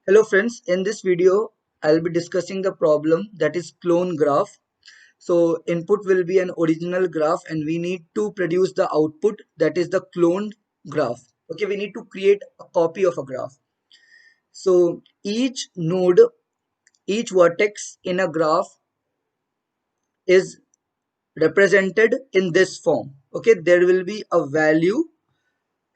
Hello friends, in this video I'll be discussing the problem that is clone graph. So input will be an original graph and we need to produce the output that is the cloned graph. Okay, we need to create a copy of a graph. So each node, each vertex in a graph is represented in this form. Okay, there will be a value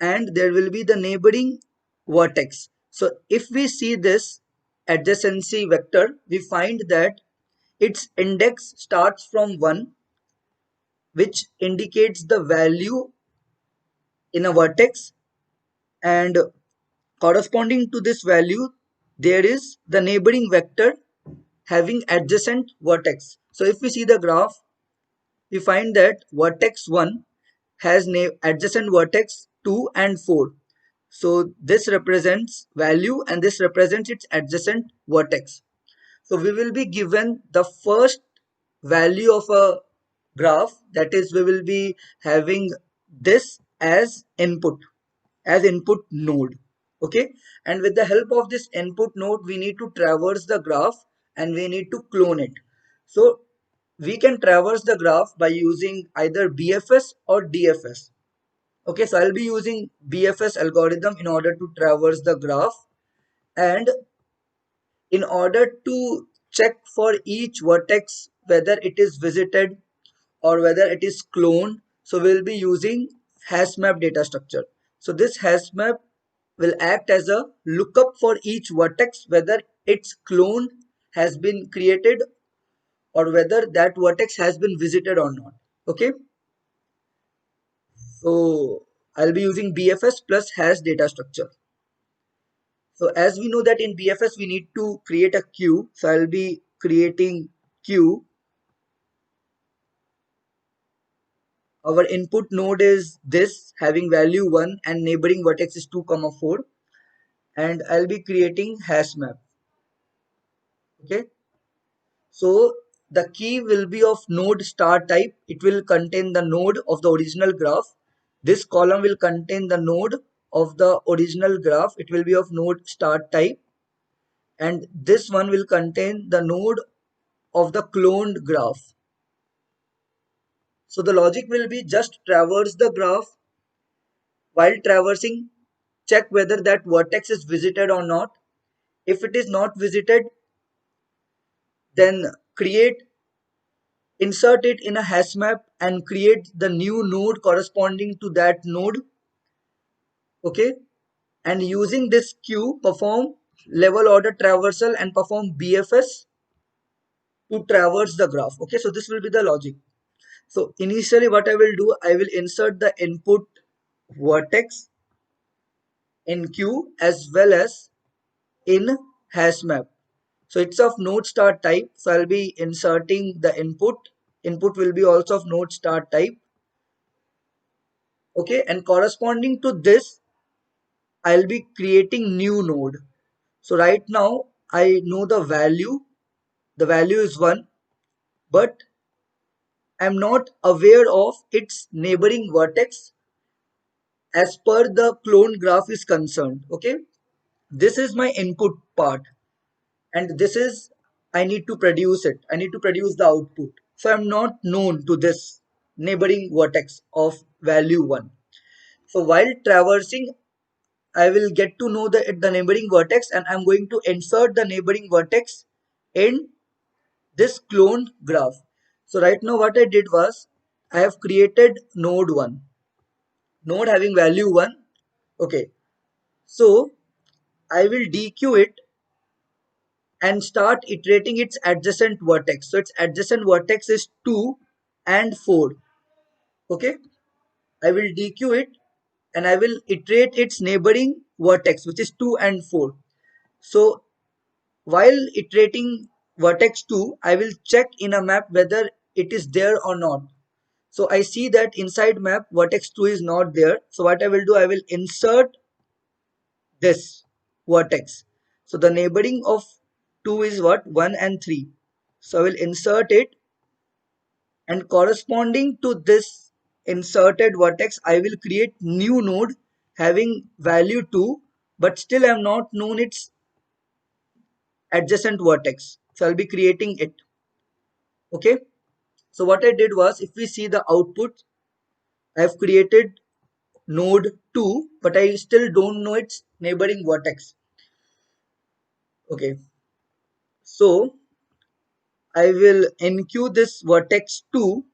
and there will be the neighboring vertex. So if we see this adjacency vector, we find that its index starts from 1, which indicates the value in a vertex, and corresponding to this value there is the neighboring vector having adjacent vertex. So if we see the graph, we find that vertex 1 has adjacent vertex 2 and 4. So this represents value and this represents its adjacent vertex. So we will be given the first value of a graph, that is we will be having this as input node. Okay, and with the help of this input node we need to traverse the graph and we need to clone it. So we can traverse the graph by using either BFS or DFS. Okay, so I'll be using BFS algorithm in order to traverse the graph, and in order to check for each vertex whether it is visited or whether it is cloned, so we'll be using HashMap data structure. So this HashMap will act as a lookup for each vertex whether its clone has been created or whether that vertex has been visited or not. Okay, so I'll be using BFS plus hash data structure. So as we know that in BFS we need to create a queue. So I'll be creating queue. Our input node is this having value 1 and neighboring vertex is 2 comma 4, and I'll be creating hash map. Okay, so the key will be of node star type. It will contain the node of the original graph. This column will contain the node of the original graph. It will be of node star type, and this one will contain the node of the cloned graph. So the logic will be just traverse the graph. While traversing, check whether that vertex is visited or not. If it is not visited, then insert it in a hash map and create the new node corresponding to that node. Okay, and using this queue, perform level order traversal and perform BFS to traverse the graph. Okay, so this will be the logic. So initially what I will do, I will insert the input vertex in queue as well as in hash map. So it's of node star type. So I'll be inserting the input. Input will be also of node star type. Okay, and corresponding to this, I'll be creating new node. So right now I know the value. The value is 1, but I'm not aware of its neighboring vertex as per the clone graph is concerned. Okay, this is my input part, and this is I need to produce it. I need to produce the output. So I'm not known to this neighboring vertex of value 1. So while traversing, I will get to know the neighboring vertex and I'm going to insert the neighboring vertex in this cloned graph. So right now what I did was I have created node 1, node having value 1. Okay, so I will dequeue it and start iterating its adjacent vertex. So its adjacent vertex is 2 and 4. Okay, I will dequeue it and I will iterate its neighboring vertex which is 2 and 4. So while iterating vertex 2, I will check in a map whether it is there or not. So I see that inside map vertex 2 is not there. So what I will do, I will insert this vertex. So the neighboring of 2 is what? 1 and 3. So I will insert it, and corresponding to this inserted vertex I will create new node having value 2, but still I have not known its adjacent vertex. So I'll be creating it. Okay. So what I did was, if we see the output, I have created node 2, but I still don't know its neighboring vertex. Okay. So I will enqueue this vertex 2.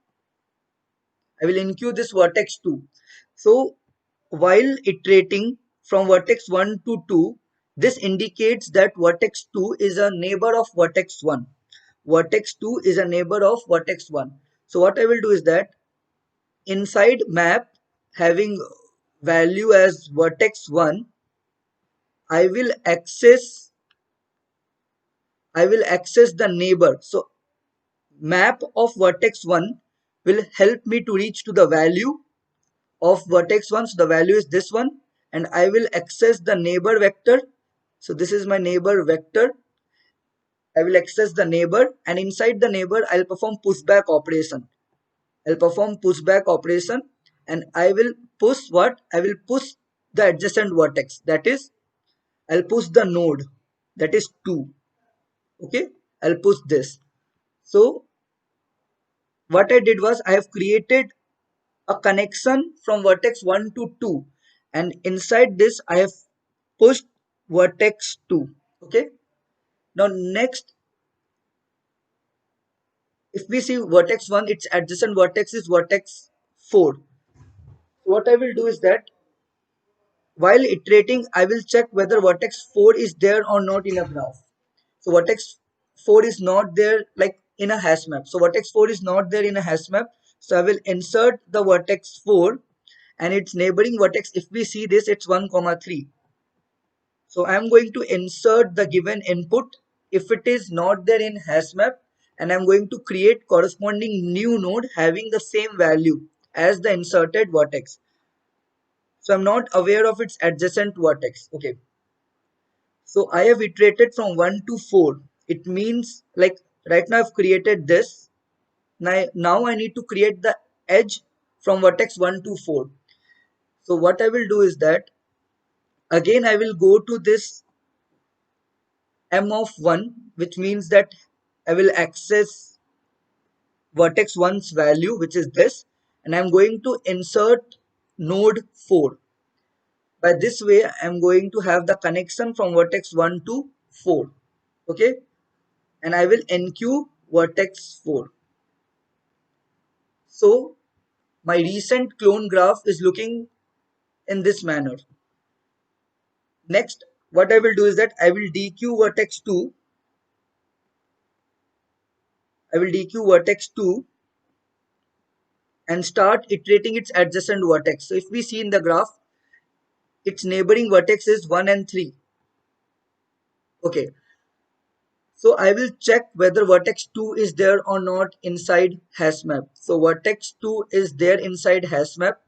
I will enqueue this vertex 2. So while iterating from vertex 1 to 2, this indicates that vertex 2 is a neighbor of vertex 1. Vertex 2 is a neighbor of vertex 1. So what I will do is that inside map having value as vertex 1, I will access the neighbor. So map of vertex 1 will help me to reach to the value of vertex 1. So the value is this one, and I will access the neighbor vector. So this is my neighbor vector. I will access the neighbor, and inside the neighbor I'll perform pushback operation. I'll perform pushback operation, and I will push what? I will push the adjacent vertex. That is, I'll push the node, that is 2. Okay, I'll push this. So what I did was, I have created a connection from vertex 1 to 2, and inside this I have pushed vertex 2. Okay, now next, if we see vertex 1, its adjacent vertex is vertex 4. So what I will do is that while iterating, I will check whether vertex 4 is there or not in a graph. So vertex 4 is not there, like in a hash map. So vertex 4 is not there in a hash map. So I will insert the vertex 4 and its neighboring vertex. If we see this, it's 1 comma 3. So I am going to insert the given input if it is not there in hash map, and I'm going to create corresponding new node having the same value as the inserted vertex. So I'm not aware of its adjacent vertex. Okay. So I have iterated from 1 to 4. It means, like, right now I've created this. Now I need to create the edge from vertex 1 to 4. So what I will do is that again I will go to this M of 1, which means that I will access vertex 1's value, which is this, and I'm going to insert node 4. By this way, I'm going to have the connection from vertex 1 to 4. Okay, and I will enqueue vertex 4. So my recent clone graph is looking in this manner. Next, what I will do is that I will dequeue vertex 2. I will dequeue vertex 2 and start iterating its adjacent vertex. So if we see in the graph, its neighboring vertex is 1 and 3. Okay, so I will check whether vertex 2 is there or not inside hash map. So vertex 2 is there inside hash map.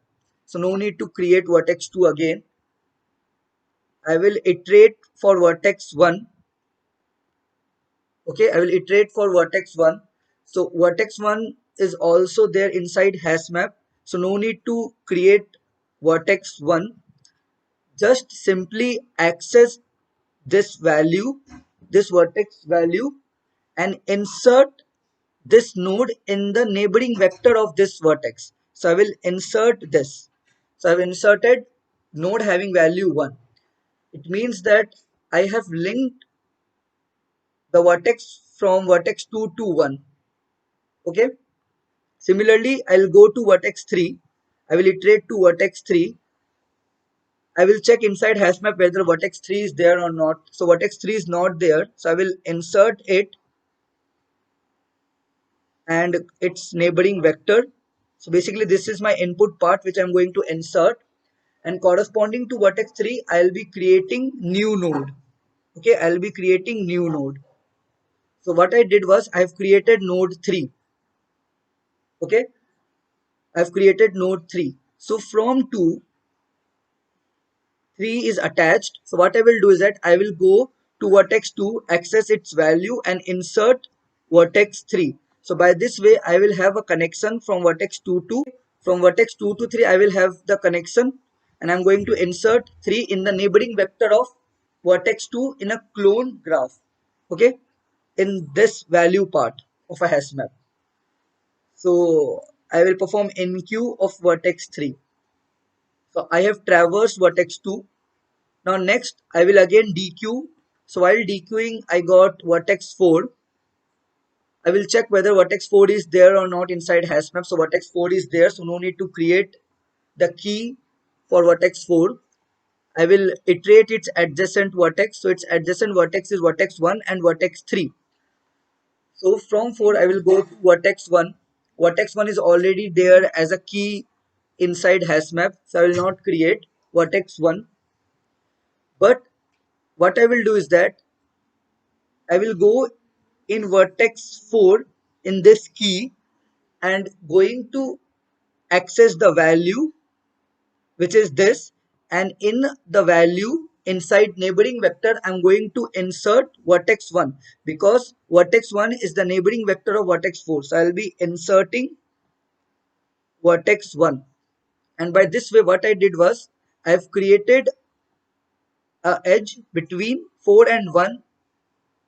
So no need to create vertex 2 again. I will iterate for vertex 1. Okay, I will iterate for vertex 1. So vertex 1 is also there inside hash map. So no need to create vertex 1. Just simply access this value, this vertex value, and insert this node in the neighboring vector of this vertex. So I will insert this. So I've inserted node having value 1. It means that I have linked the vertex from vertex 2 to 1. Okay. Similarly, I'll go to vertex 3. I will iterate to vertex 3. I will check inside hash map whether vertex 3 is there or not. So vertex 3 is not there. So I will insert it and its neighboring vector. So basically this is my input part which I'm going to insert, and corresponding to vertex 3 I'll be creating new node. Okay, I'll be creating new node. So what I did was, I've created node 3. Okay, I've created node 3. So from 2, 3 is attached. So what I will do is that I will go to vertex 2, access its value, and insert vertex 3. So by this way, I will have a connection from vertex 2 to 3. I will have the connection, and I'm going to insert 3 in the neighboring vector of vertex 2 in a clone graph. okay, in this value part of a hash map. So I will perform NQ of vertex 3. So I have traversed vertex 2. Now next I will again DQ. So while DQing I got vertex 4. I will check whether vertex 4 is there or not inside hash map. So vertex 4 is there, so no need to create the key for vertex 4. I will iterate its adjacent vertex. So its adjacent vertex is vertex 1 and vertex 3. So from 4 I will go to vertex 1. Vertex 1 is already there as a key inside hash map. So I will not create vertex 1. But what I will do is that I will go in vertex 4 in this key and going to access the value which is this, and in the value inside neighboring vector I'm going to insert vertex 1 because vertex 1 is the neighboring vector of vertex 4. So I'll be inserting vertex 1, and by this way what I did was I've created a edge between 4 and 1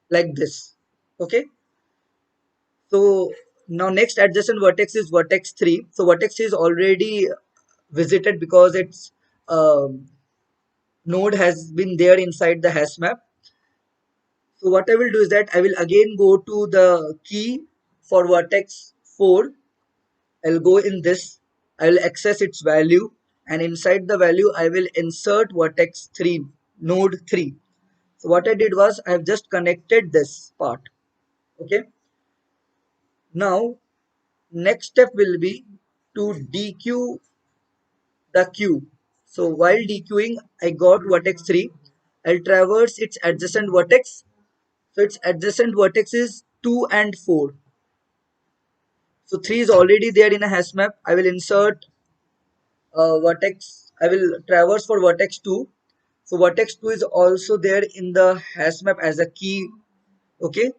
like this. Okay, so now next adjacent vertex is vertex 3. So vertex is already visited because its node has been there inside the hash map. So what I will do is that I will again go to the key for vertex 4. I'll go in this. I will access its value, and inside the value I will insert vertex 3, node 3. So what I did was I have just connected this part. Okay. Now next step will be to DQ the queue. So while DQing, I got vertex 3. I'll traverse its adjacent vertex. So its adjacent vertex is 2 and 4. So 3 is already there in a hash map. I will insert vertex. I will traverse for vertex 2. So vertex 2 is also there in the hash map as a key. Okay.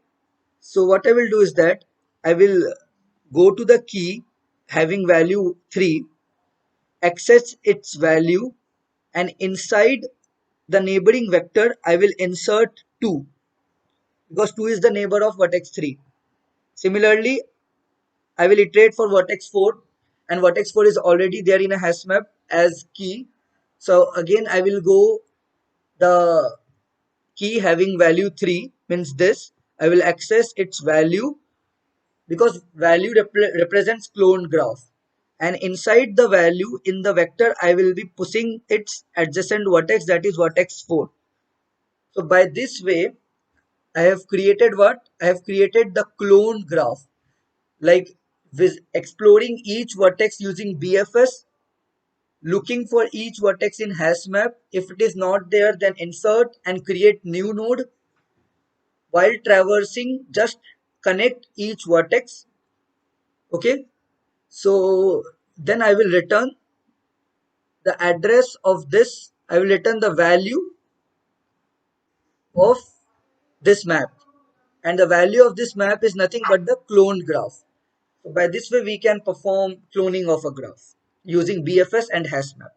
So what I will do is that I will go to the key having value 3, access its value, and inside the neighboring vector I will insert 2 because 2 is the neighbor of vertex 3. Similarly, I will iterate for vertex 4, and vertex 4 is already there in a hash map as key. So again I will go the key having value 3 means this. I will access its value because value represents clone graph, and inside the value in the vector I will be pushing its adjacent vertex, that is vertex 4. So by this way I have created what? I have created the clone graph, like with exploring each vertex using BFS, looking for each vertex in hash map. If it is not there, then insert and create new node. While traversing, just connect each vertex. Okay, so then I will return the address of this. I will return the value of this map, and the value of this map is nothing but the cloned graph. So by this way we can perform cloning of a graph using BFS and hash map.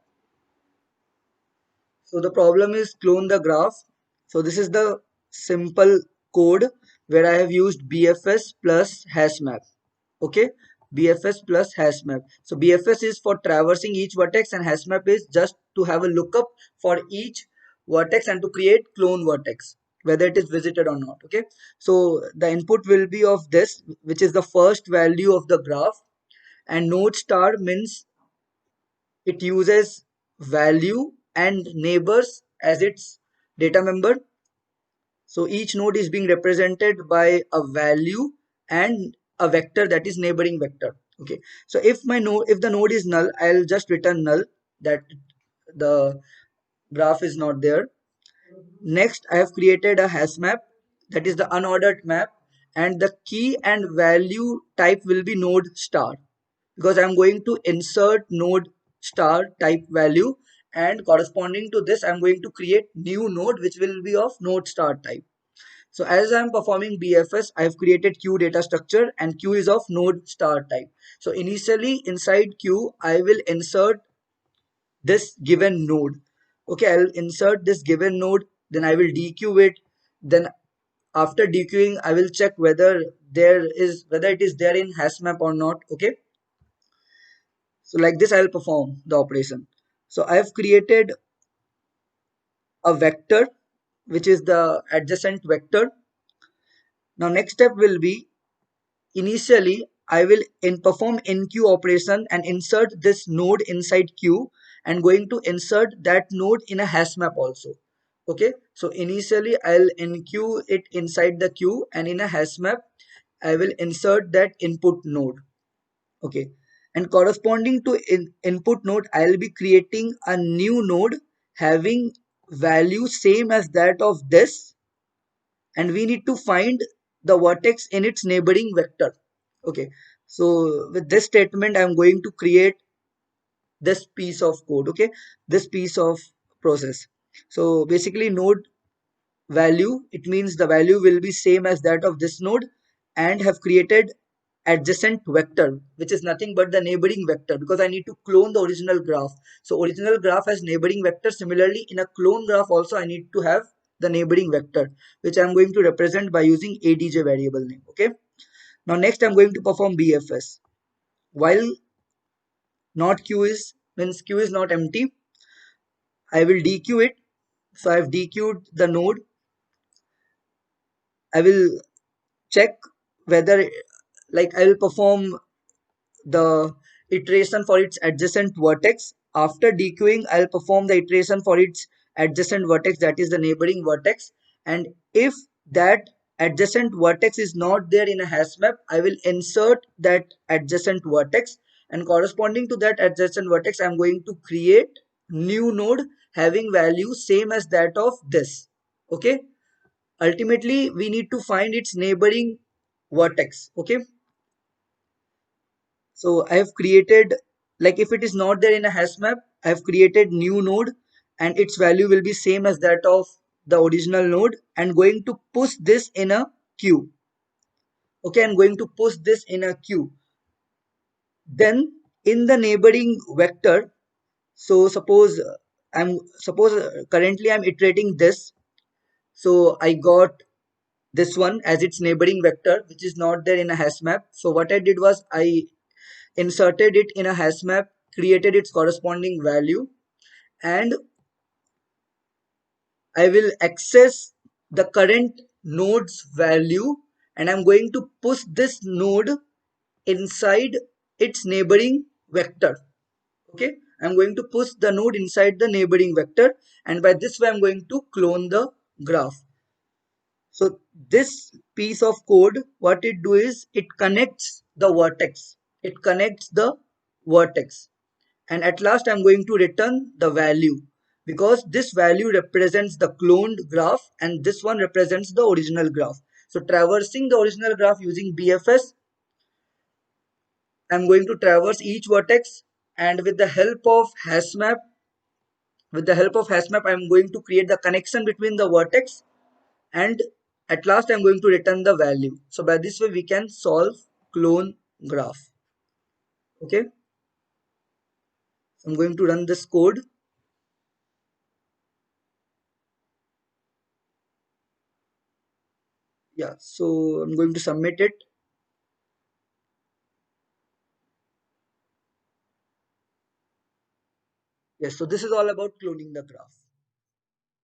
So the problem is clone the graph. So this is the simple code where I have used BFS plus hash map. Okay, BFS plus hash map. So BFS is for traversing each vertex and hash map is just to have a lookup for each vertex and to create clone vertex whether it is visited or not. Okay, so the input will be of this, which is the first value of the graph, and node star means it uses value and neighbors as its data member. So each node is being represented by a value and a vector, that is neighboring vector. Okay, so if the node is null, I'll just return null, that the graph is not there. Next I have created a hash map, that is the unordered map, and the key and value type will be node star because I'm going to insert node star type value, and corresponding to this I'm going to create new node which will be of node star type. So as I'm performing BFS, I've created queue data structure, and queue is of node star type. So initially inside queue I will insert this given node. Okay, I'll insert this given node, then I will dequeue it, then after dequeuing I will check whether it is there in hash map or not. Okay, so like this I will perform the operation. So I have created a vector which is the adjacent vector. Now next step will be, initially I will perform enqueue operation and insert this node inside queue, and going to insert that node in a hash map also. Okay, so initially I'll enqueue it inside the queue, and in a hash map I will insert that input node. Okay, and corresponding to input node I'll be creating a new node having value same as that of this, and we need to find the vertex in its neighboring vector. Okay, so with this statement I'm going to create this piece of code. Okay, this piece of process. So basically node value, it means the value will be same as that of this node, and have created adjacent vector which is nothing but the neighboring vector, because I need to clone the original graph. So original graph has neighboring vector. Similarly in a clone graph also I need to have the neighboring vector, which I'm going to represent by using adj variable name. Okay, now next I'm going to perform bfs. While not queue is, means queue is not empty, I will dequeue it. So I've dequeued the node. I will check whether, like I will perform the iteration for its adjacent vertex. After dequeuing I'll perform the iteration for its adjacent vertex, that is the neighboring vertex. And if that adjacent vertex is not there in a hash map, I will insert that adjacent vertex, and corresponding to that adjacent vertex I'm going to create new node having value same as that of this. Okay, ultimately we need to find its neighboring vertex. Okay, so I have created, like if it is not there in a hash map, I have created new node, and its value will be same as that of the original node, and going to push this in a queue. Okay, I'm going to push this in a queue. Then in the neighboring vector, so suppose currently I'm iterating this. So I got this one as its neighboring vector, which is not there in a hash map. So what I did was I inserted it in a hash map, created its corresponding value, and I will access the current node's value, and I'm going to push this node inside its neighboring vector. Okay, I'm going to push the node inside the neighboring vector, and by this way I'm going to clone the graph. So this piece of code, what it do is it connects the vertex. It connects the vertex. And at last I'm going to return the value, because this value represents the cloned graph and this one represents the original graph. So traversing the original graph using BFS, I'm going to traverse each vertex, and with the help of hash map I'm going to create the connection between the vertex, and at last I'm going to return the value. So by this way we can solve clone graph. Okay, I'm going to run this code. Yeah, so I'm going to submit it. Yes, so this is all about cloning the graph.